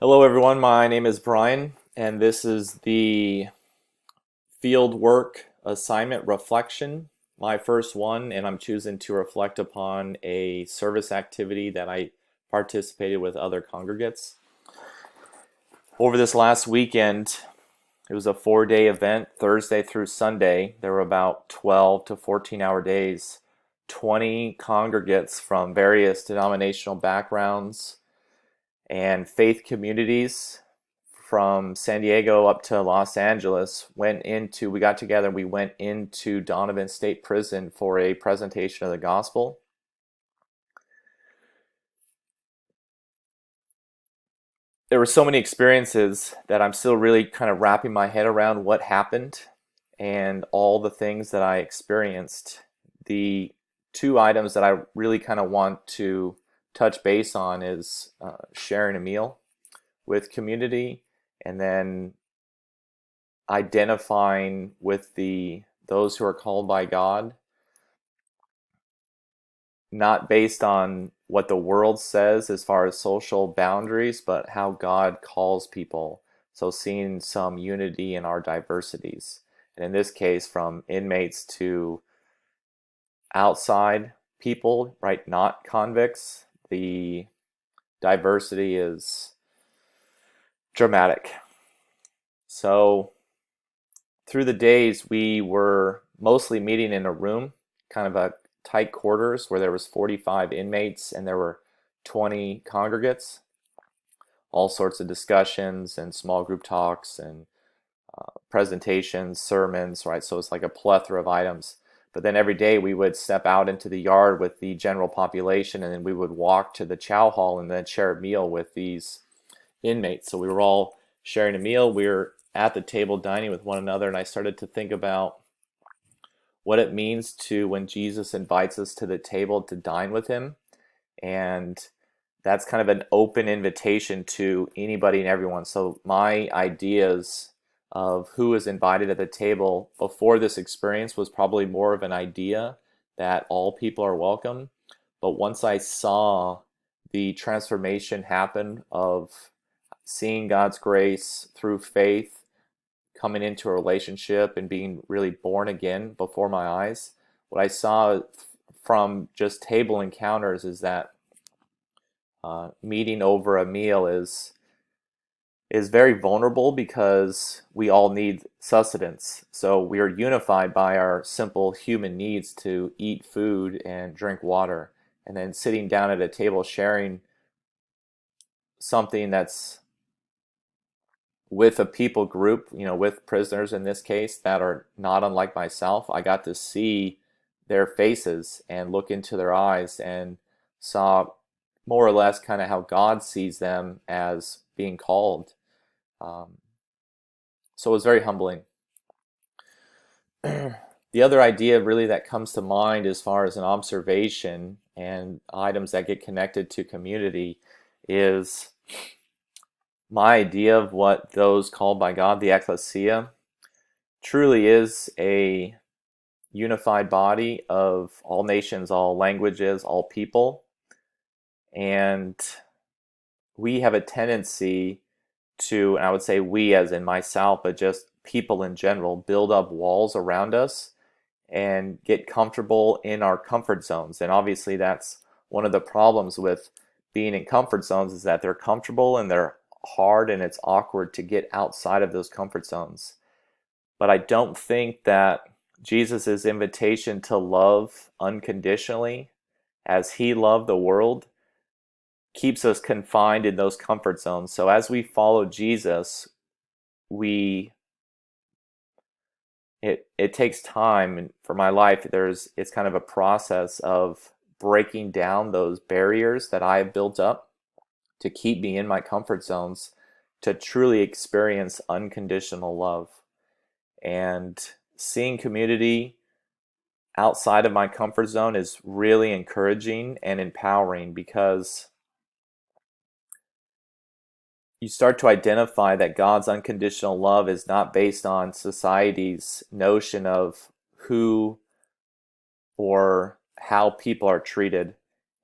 Hello, everyone. My name is Brian, and this is the Fieldwork assignment reflection, my first one, and I'm choosing to reflect upon a service activity that I participated with other congregates. Over this last weekend, it was a 4-day event, Thursday through Sunday. There were about 12 to 14-hour days, 20 congregates from various denominational backgrounds and faith communities from San Diego up to Los Angeles we got together and we went into Donovan State Prison for a presentation of the gospel. There were so many experiences that I'm still really kind of wrapping my head around what happened and all the things that I experienced. The two items that I really kind of want to touch base on is sharing a meal with community, and then identifying with those who are called by God, not based on what the world says as far as social boundaries, but how God calls people. So seeing some unity in our diversities. And in this case, from inmates to outside people, right? Not convicts. The diversity is dramatic. So through the days, we were mostly meeting in a room, kind of a tight quarters where there was 45 inmates and there were 20 congregates. All sorts of discussions and small group talks and presentations, sermons, right? So it's like a plethora of items. But then every day we would step out into the yard with the general population, and then we would walk to the chow hall and then share a meal with these inmates. So we were all sharing a meal. We were at the table dining with one another, and I started to think about what it means to when Jesus invites us to the table to dine with him. And that's kind of an open invitation to anybody and everyone. So my ideas of who is invited at the table before this experience was probably more of an idea that all people are welcome. But once I saw the transformation happen of seeing God's grace through faith, coming into a relationship and being really born again before my eyes, what I saw from just table encounters is that meeting over a meal is very vulnerable because we all need sustenance. So we are unified by our simple human needs to eat food and drink water. And then sitting down at a table sharing something that's with a people group, with prisoners in this case that are not unlike myself, I got to see their faces and look into their eyes and saw more or less kind of how God sees them as being called. So it was very humbling. The other idea really that comes to mind as far as an observation and items that get connected to community is my idea of what those called by God, the ecclesia, truly is a unified body of all nations, all languages, all people. And we have a tendency to, and I would say we as in myself, but just people in general, build up walls around us and get comfortable in our comfort zones. And obviously that's one of the problems with being in comfort zones, is that they're comfortable and they're hard and it's awkward to get outside of those comfort zones. But I don't think that Jesus' invitation to love unconditionally as he loved the world keeps us confined in those comfort zones. So as we follow Jesus, we it takes time. And for my life, it's kind of a process of breaking down those barriers that I have built up to keep me in my comfort zones, to truly experience unconditional love. And seeing community outside of my comfort zone is really encouraging and empowering, because you start to identify that God's unconditional love is not based on society's notion of who or how people are treated.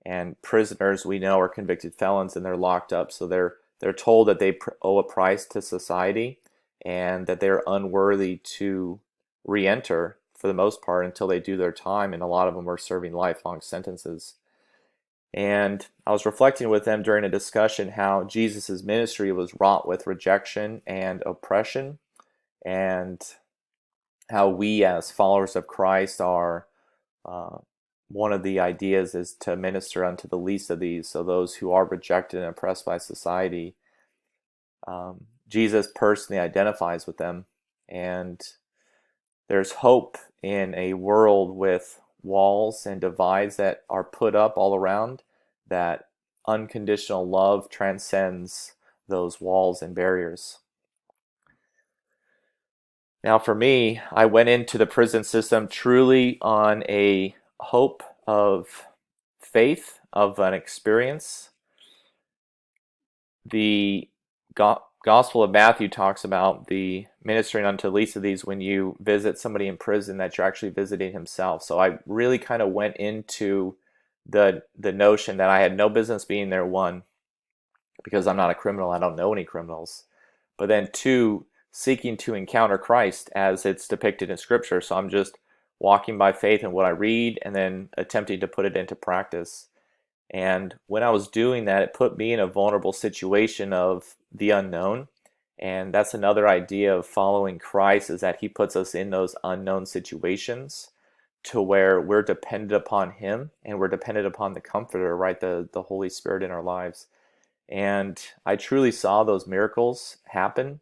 And prisoners, we know, are convicted felons and they're locked up, so they're they're told that they owe a price to society and that they're unworthy to re-enter for the most part until they do their time, and a lot of them are serving lifelong sentences. And I was reflecting with them during a discussion how Jesus' ministry was wrought with rejection and oppression, and how we as followers of Christ are, one of the ideas is to minister unto the least of these, so those who are rejected and oppressed by society. Jesus personally identifies with them, and there's hope in a world with walls and divides that are put up all around, that unconditional love transcends those walls and barriers. Now, for me, I went into the prison system truly on a hope of faith, of an experience. The Gospel of Matthew talks about the ministering unto the least of these when you visit somebody in prison, that you're actually visiting himself. So I really kind of went into the notion that I had no business being there, one, because I'm not a criminal, I don't know any criminals, but then two, seeking to encounter Christ as it's depicted in Scripture. So I'm just walking by faith in what I read and then attempting to put it into practice. And when I was doing that, it put me in a vulnerable situation of the unknown. And that's another idea of following Christ, is that he puts us in those unknown situations to where we're dependent upon him and we're dependent upon the Comforter, right? The Holy Spirit in our lives. And I truly saw those miracles happen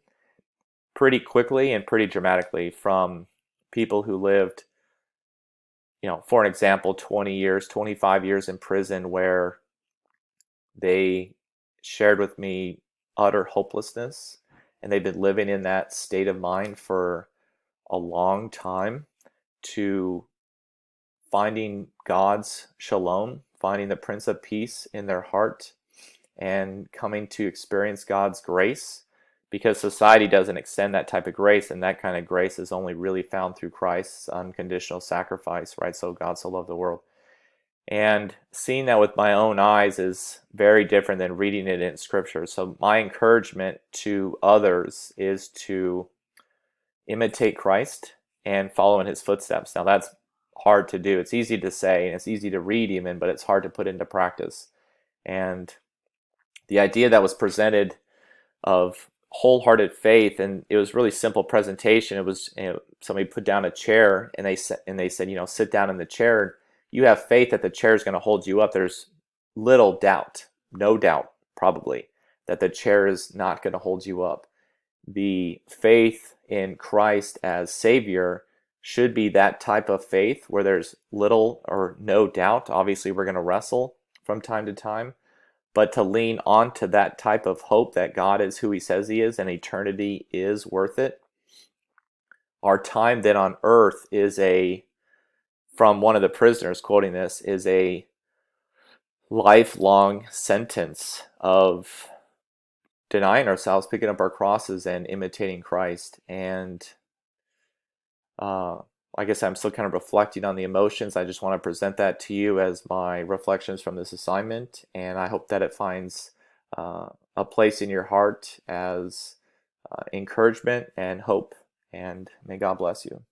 pretty quickly and pretty dramatically from people who lived, for an example, 20 years, 25 years in prison, where they shared with me utter hopelessness, and they've been living in that state of mind for a long time, to finding God's shalom, finding the Prince of Peace in their heart, and coming to experience God's grace, because society doesn't extend that type of grace, and that kind of grace is only really found through Christ's unconditional sacrifice, right? So God so loved the world. And seeing that with my own eyes is very different than reading it in Scripture. So my encouragement to others is to imitate Christ and follow in his footsteps. Now that's hard to do. It's easy to say and it's easy to read even, but it's hard to put into practice. And the idea that was presented of wholehearted faith, and it was really simple presentation. It was, somebody put down a chair and they said, sit down in the chair. You have faith that the chair is going to hold you up. There's little doubt, no doubt probably, that the chair is not going to hold you up. The faith in Christ as Savior should be that type of faith where there's little or no doubt. Obviously, we're going to wrestle from time to time, but to lean onto that type of hope that God is who he says he is and eternity is worth it. Our time then on earth is from one of the prisoners quoting this, is a lifelong sentence of denying ourselves, picking up our crosses, and imitating Christ. And I guess I'm still kind of reflecting on the emotions. I just want to present that to you as my reflections from this assignment, and I hope that it finds a place in your heart as encouragement and hope, and may God bless you.